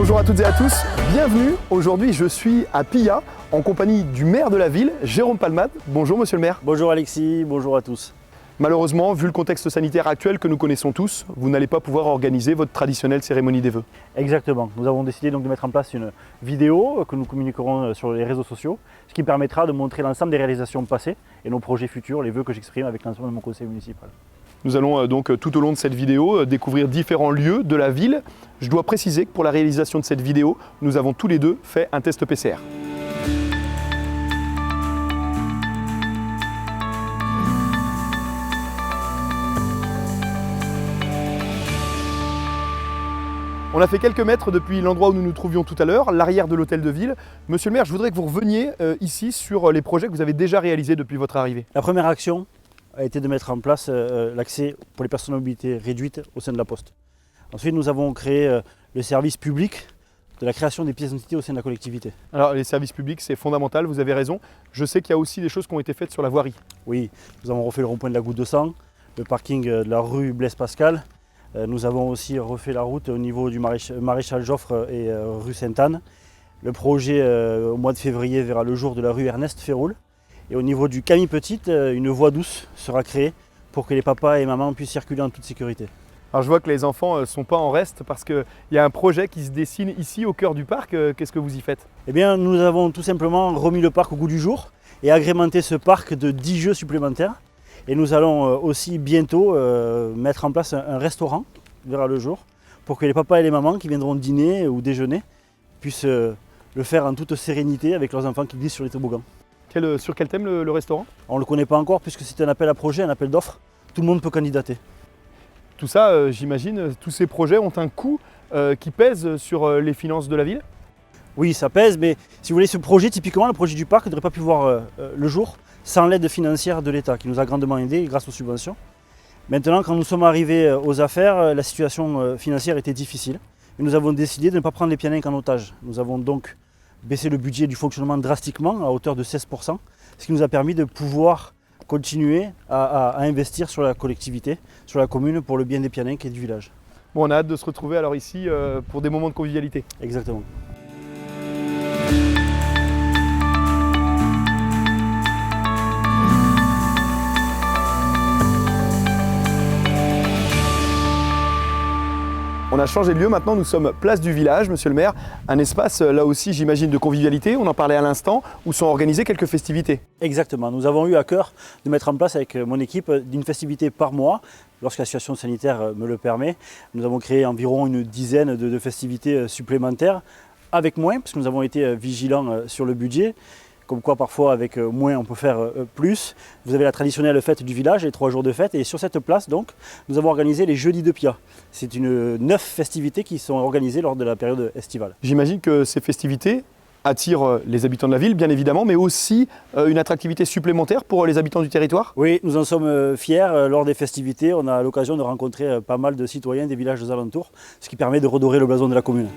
Bonjour à toutes et à tous, bienvenue. Aujourd'hui je suis à Pilla en compagnie du maire de la ville, Jérôme Palmade. Bonjour monsieur le maire. Bonjour Alexis, bonjour à tous. Malheureusement, vu le contexte sanitaire actuel que nous connaissons tous, vous n'allez pas pouvoir organiser votre traditionnelle cérémonie des vœux. Exactement, nous avons décidé donc de mettre en place une vidéo que nous communiquerons sur les réseaux sociaux, ce qui permettra de montrer l'ensemble des réalisations passées et nos projets futurs, les vœux que j'exprime avec l'ensemble de mon conseil municipal. Nous allons donc tout au long de cette vidéo découvrir différents lieux de la ville. Je dois préciser que pour la réalisation de cette vidéo, nous avons tous les deux fait un test PCR. On a fait quelques mètres depuis l'endroit où nous nous trouvions tout à l'heure, l'arrière de l'hôtel de ville. Monsieur le maire, je voudrais que vous reveniez ici sur les projets que vous avez déjà réalisés depuis votre arrivée. La première action a été de mettre en place l'accès pour les personnes à mobilité réduite au sein de la Poste. Ensuite, nous avons créé le service public de la création des pièces d'identité au sein de la collectivité. Alors les services publics, c'est fondamental, vous avez raison. Je sais qu'il y a aussi des choses qui ont été faites sur la voirie. Oui, nous avons refait le rond-point de la Goutte de Sang, le parking de la rue Blaise Pascal. Nous avons aussi refait la route au niveau du Maréchal Joffre et rue Sainte-Anne. Le projet au mois de février verra le jour de la rue Ernest Féroul. Et au niveau du Camille Petite, une voie douce sera créée pour que les papas et mamans puissent circuler en toute sécurité. Alors je vois que les enfants ne sont pas en reste parce qu'il y a un projet qui se dessine ici au cœur du parc. Qu'est-ce que vous y faites? Eh bien, nous avons tout simplement remis le parc au goût du jour et agrémenté ce parc de 10 jeux supplémentaires. Et nous allons aussi bientôt mettre en place un restaurant, verra le jour, pour que les papas et les mamans qui viendront dîner ou déjeuner puissent le faire en toute sérénité avec leurs enfants qui glissent sur les toboggans. Sur quel thème le restaurant? On ne le connaît pas encore puisque c'est un appel à projet, un appel d'offres. Tout le monde peut candidater. Tout ça, j'imagine, tous ces projets ont un coût qui pèse sur les finances de la ville? Oui, ça pèse, mais si vous voulez, ce projet, typiquement, le projet du parc, n'aurait pas pu voir le jour sans l'aide financière de l'État, qui nous a grandement aidés grâce aux subventions. Maintenant, quand nous sommes arrivés aux affaires, la situation financière était difficile. Et nous avons décidé de ne pas prendre les Pianinques en otage. Nous avons donc baissé le budget du fonctionnement drastiquement, à hauteur de 16%, ce qui nous a permis de pouvoir continuer à investir sur la collectivité, sur la commune, pour le bien des Pianinques et du village. Bon, on a hâte de se retrouver alors ici pour des moments de convivialité. Exactement. On a changé de lieu, maintenant nous sommes place du village, monsieur le maire, un espace là aussi j'imagine de convivialité, on en parlait à l'instant, où sont organisées quelques festivités. Exactement, nous avons eu à cœur de mettre en place avec mon équipe une festivité par mois, lorsque la situation sanitaire me le permet. Nous avons créé environ une dizaine de festivités supplémentaires, avec moins, parce que nous avons été vigilants sur le budget. Comme quoi parfois avec moins on peut faire plus. Vous avez la traditionnelle fête du village, les 3 jours de fête, et sur cette place donc nous avons organisé les Jeudis de Pilla. C'est 9 festivités qui sont organisées lors de la période estivale. J'imagine que ces festivités attirent les habitants de la ville bien évidemment, mais aussi une attractivité supplémentaire pour les habitants du territoire? Oui, nous en sommes fiers. Lors des festivités, on a l'occasion de rencontrer pas mal de citoyens des villages aux alentours, ce qui permet de redorer le blason de la commune.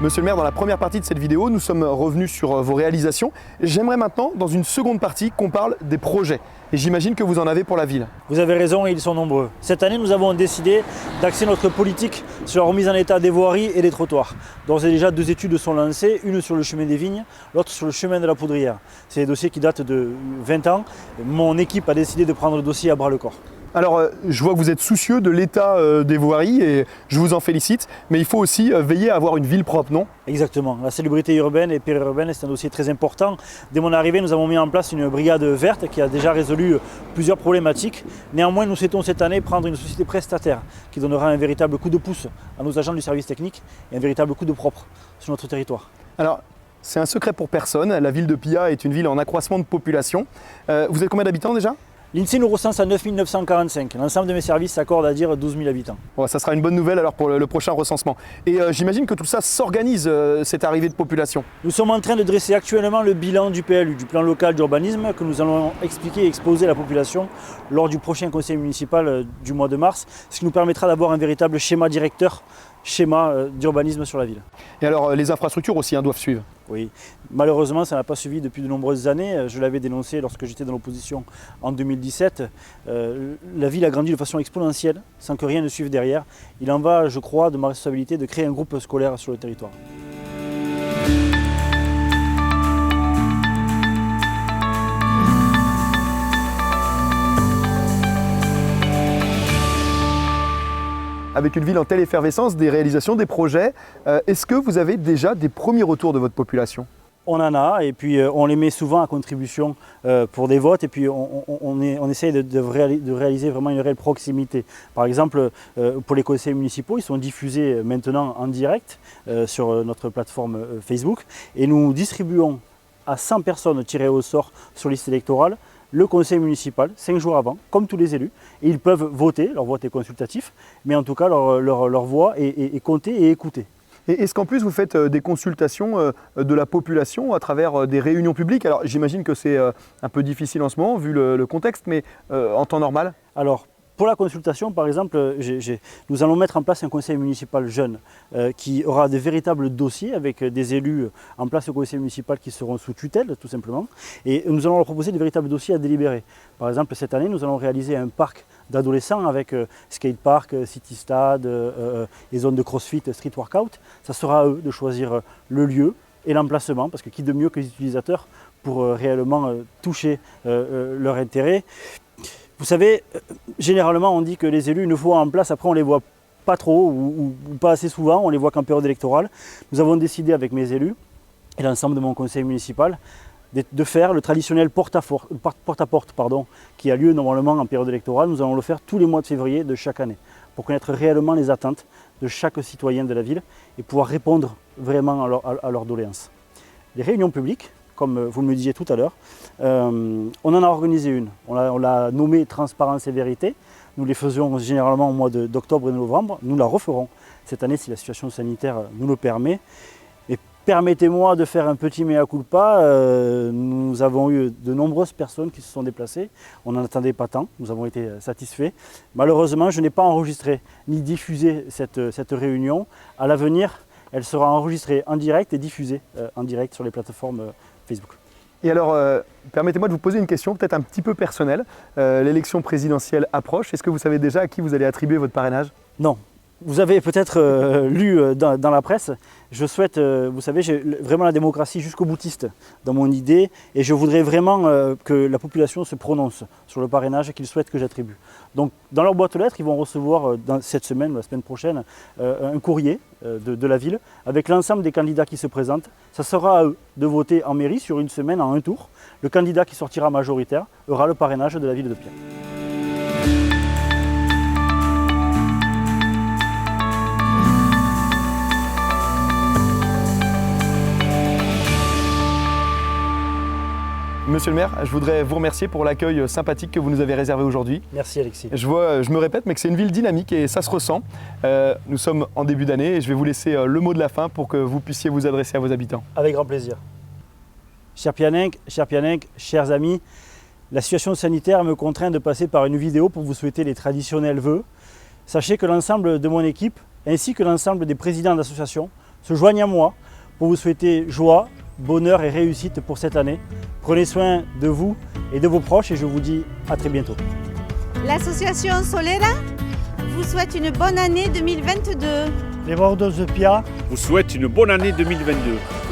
Monsieur le maire, dans la première partie de cette vidéo, nous sommes revenus sur vos réalisations. J'aimerais maintenant, dans une seconde partie, qu'on parle des projets. Et j'imagine que vous en avez pour la ville. Vous avez raison et ils sont nombreux. Cette année, nous avons décidé d'axer notre politique sur la remise en état des voiries et des trottoirs. Donc déjà 2 études sont lancées, une sur le chemin des Vignes, l'autre sur le chemin de la Poudrière. C'est des dossiers qui datent de 20 ans. Mon équipe a décidé de prendre le dossier à bras le corps. Alors, je vois que vous êtes soucieux de l'état des voiries et je vous en félicite, mais il faut aussi veiller à avoir une ville propre, non? Exactement. La salubrité urbaine et périurbaine, c'est un dossier très important. Dès mon arrivée, nous avons mis en place une brigade verte qui a déjà résolu plusieurs problématiques. Néanmoins, nous souhaitons cette année prendre une société prestataire qui donnera un véritable coup de pouce à nos agents du service technique et un véritable coup de propre sur notre territoire. Alors, c'est un secret pour personne, la ville de Pilla est une ville en accroissement de population. Vous êtes combien d'habitants déjà? L'INSEE nous recense à 9 945. L'ensemble de mes services s'accorde à dire 12 000 habitants. Bon, ça sera une bonne nouvelle alors pour le prochain recensement. Et j'imagine que tout ça s'organise, cette arrivée de population. Nous sommes en train de dresser actuellement le bilan du PLU, du plan local d'urbanisme, que nous allons expliquer et exposer à la population lors du prochain conseil municipal du mois de mars, ce qui nous permettra d'avoir un véritable schéma directeur, schéma d'urbanisme sur la ville. Et alors les infrastructures aussi doivent suivre. Oui, malheureusement, ça n'a pas suivi depuis de nombreuses années. Je l'avais dénoncé lorsque j'étais dans l'opposition en 2017. La ville a grandi de façon exponentielle, sans que rien ne suive derrière. Il en va, je crois, de ma responsabilité de créer un groupe scolaire sur le territoire. Avec une ville en telle effervescence, des réalisations, des projets, est-ce que vous avez déjà des premiers retours de votre population ? On en a, et puis on les met souvent à contribution pour des votes, et puis on essaye de réaliser vraiment une réelle proximité. Par exemple, pour les conseils municipaux, ils sont diffusés maintenant en direct sur notre plateforme Facebook, et nous distribuons à 100 personnes tirées au sort sur liste électorale le conseil municipal 5 jours avant, comme tous les élus, et ils peuvent voter, leur vote est consultatif, mais en tout cas leur voix est comptée et écoutée. Et est-ce qu'en plus vous faites des consultations de la population à travers des réunions publiques? Alors j'imagine que c'est un peu difficile en ce moment vu le contexte, mais en temps normal? Alors, pour la consultation, par exemple, nous allons mettre en place un conseil municipal jeune qui aura de véritables dossiers avec des élus en place au conseil municipal qui seront sous tutelle, tout simplement. Et nous allons leur proposer de véritables dossiers à délibérer. Par exemple, cette année, nous allons réaliser un parc d'adolescents avec skatepark, city stade, les zones de crossfit, street workout. Ça sera à eux de choisir le lieu et l'emplacement, parce que qui de mieux que les utilisateurs pour réellement toucher leur intérêt. Vous savez, généralement on dit que les élus, une fois en place, après on les voit pas trop ou pas assez souvent, on les voit qu'en période électorale. Nous avons décidé avec mes élus et l'ensemble de mon conseil municipal de faire le traditionnel porte-à-porte qui a lieu normalement en période électorale. Nous allons le faire tous les mois de février de chaque année pour connaître réellement les attentes de chaque citoyen de la ville et pouvoir répondre vraiment à leurs doléances. Les réunions publiques, comme vous me le disiez tout à l'heure, on en a organisé une. On l'a nommée Transparence et Vérité. Nous les faisions généralement au mois d'octobre et de novembre. Nous la referons cette année si la situation sanitaire nous le permet. Et permettez-moi de faire un petit mea culpa. Nous avons eu de nombreuses personnes qui se sont déplacées. On n'en attendait pas tant. Nous avons été satisfaits. Malheureusement, je n'ai pas enregistré ni diffusé cette réunion. À l'avenir, elle sera enregistrée en direct et diffusée en direct sur les plateformes Facebook. Et alors, permettez-moi de vous poser une question peut-être un petit peu personnelle. L'élection présidentielle approche. Est-ce que vous savez déjà à qui vous allez attribuer votre parrainage? Non. Vous avez peut-être lu dans la presse, je souhaite, vous savez, j'ai vraiment la démocratie jusqu'au boutiste dans mon idée et je voudrais vraiment que la population se prononce sur le parrainage qu'ils souhaitent que j'attribue. Donc dans leur boîte aux lettres, ils vont recevoir cette semaine ou la semaine prochaine un courrier de la ville avec l'ensemble des candidats qui se présentent. Ça sera à eux de voter en mairie sur une semaine en un tour. Le candidat qui sortira majoritaire aura le parrainage de la ville de Pierre. Monsieur le maire, je voudrais vous remercier pour l'accueil sympathique que vous nous avez réservé aujourd'hui. Merci Alexis. Je me répète, mais que c'est une ville dynamique et ça se ressent. Nous sommes en début d'année et je vais vous laisser le mot de la fin pour que vous puissiez vous adresser à vos habitants. Avec grand plaisir. Cher Pianenc, chers amis, la situation sanitaire me contraint de passer par une vidéo pour vous souhaiter les traditionnels vœux. Sachez que l'ensemble de mon équipe, ainsi que l'ensemble des présidents d'associations, se joignent à moi pour vous souhaiter joie, bonheur et réussite pour cette année. Prenez soin de vous et de vos proches et je vous dis à très bientôt. L'association Solera vous souhaite une bonne année 2022. Les Bordeaux de Pia vous souhaite une bonne année 2022.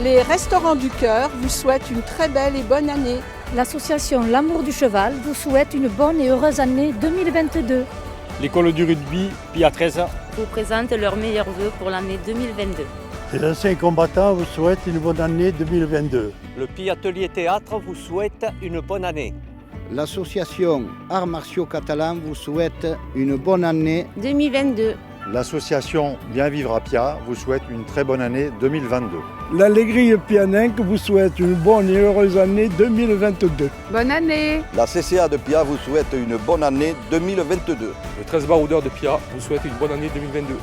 Les Restaurants du Cœur vous souhaitent une très belle et bonne année. L'association L'Amour du Cheval vous souhaite une bonne et heureuse année 2022. L'école du rugby Pia 13 vous présente leurs meilleurs vœux pour l'année 2022. Les anciens combattants vous souhaitent une bonne année 2022. Le Pi Atelier Théâtre vous souhaite une bonne année. L'association Arts Martiaux Catalans vous souhaite une bonne année 2022. L'association Bien Vivre à Pia vous souhaite une très bonne année 2022. L'Allegrie Pianenc vous souhaite une bonne et heureuse année 2022. Bonne année. La CCA de Pia vous souhaite une bonne année 2022. Le 13 baroudeur de Pia vous souhaite une bonne année 2022.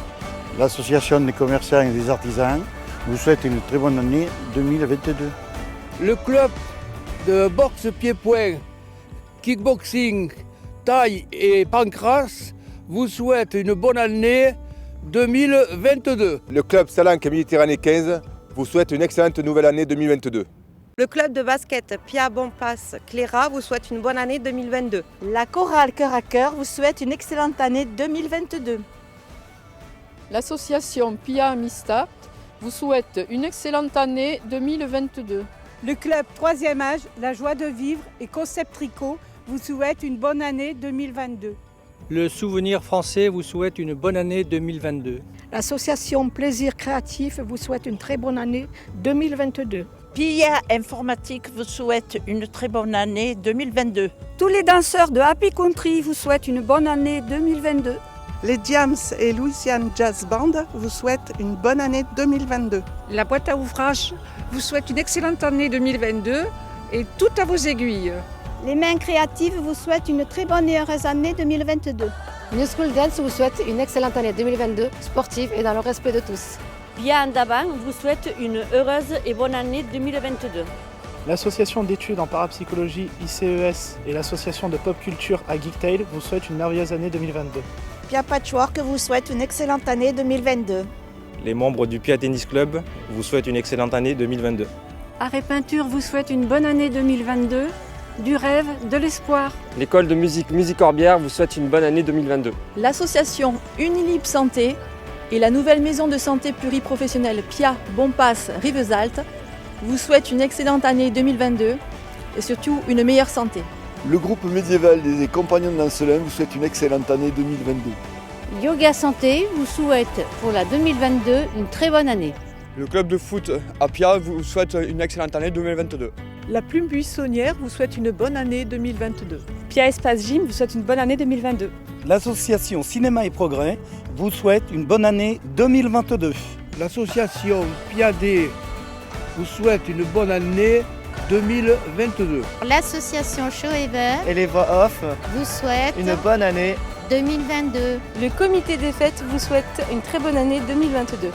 L'association des commerçants et des artisans vous souhaite une très bonne année 2022. Le club de boxe pied-point, kickboxing, taille et pancrace vous souhaite une bonne année 2022. Le club Salanque Méditerranée 15 vous souhaite une excellente nouvelle année 2022. Le club de basket Pia Bonpass Cléra vous souhaite une bonne année 2022. La chorale Cœur à Cœur vous souhaite une excellente année 2022. L'association Pia Amistad vous souhaite une excellente année 2022. Le club 3e âge, la joie de vivre et Concept Tricot vous souhaite une bonne année 2022. Le Souvenir français vous souhaite une bonne année 2022. L'association Plaisir Créatif vous souhaite une très bonne année 2022. Pia Informatique vous souhaite une très bonne année 2022. Tous les danseurs de Happy Country vous souhaitent une bonne année 2022. Les Diams et Louisiane Jazz Band vous souhaitent une bonne année 2022. La boîte à ouvrage vous souhaite une excellente année 2022 et tout à vos aiguilles. Les mains créatives vous souhaitent une très bonne et heureuse année 2022. New School Dance vous souhaite une excellente année 2022, sportive et dans le respect de tous. Pia Andaban vous souhaite une heureuse et bonne année 2022. L'association d'études en parapsychologie ICES et l'association de pop culture à Geektail vous souhaitent une merveilleuse année 2022. Pia Patchwork vous souhaite une excellente année 2022. Les membres du Pia Tennis Club vous souhaitent une excellente année 2022. Art et Peinture vous souhaite une bonne année 2022, du rêve, de l'espoir. L'école de musique Musicorbière vous souhaite une bonne année 2022. L'association Unilib Santé et la nouvelle maison de santé pluriprofessionnelle Pia Bonpass Rivesaltes vous souhaitent une excellente année 2022 et surtout une meilleure santé. Le groupe médiéval des Compagnons d'Ancelin vous souhaite une excellente année 2022. Yoga Santé vous souhaite pour la 2022 une très bonne année. Le club de foot à Pia vous souhaite une excellente année 2022. La Plume Buissonnière vous souhaite une bonne année 2022. Pia Espace Gym vous souhaite une bonne année 2022. L'association Cinéma et Progrès vous souhaite une bonne année 2022. L'association Piadé vous souhaite une bonne année 2022. L'association Show Ever Et les voix off, vous souhaite une bonne année 2022. Le comité des fêtes vous souhaite une très bonne année 2022.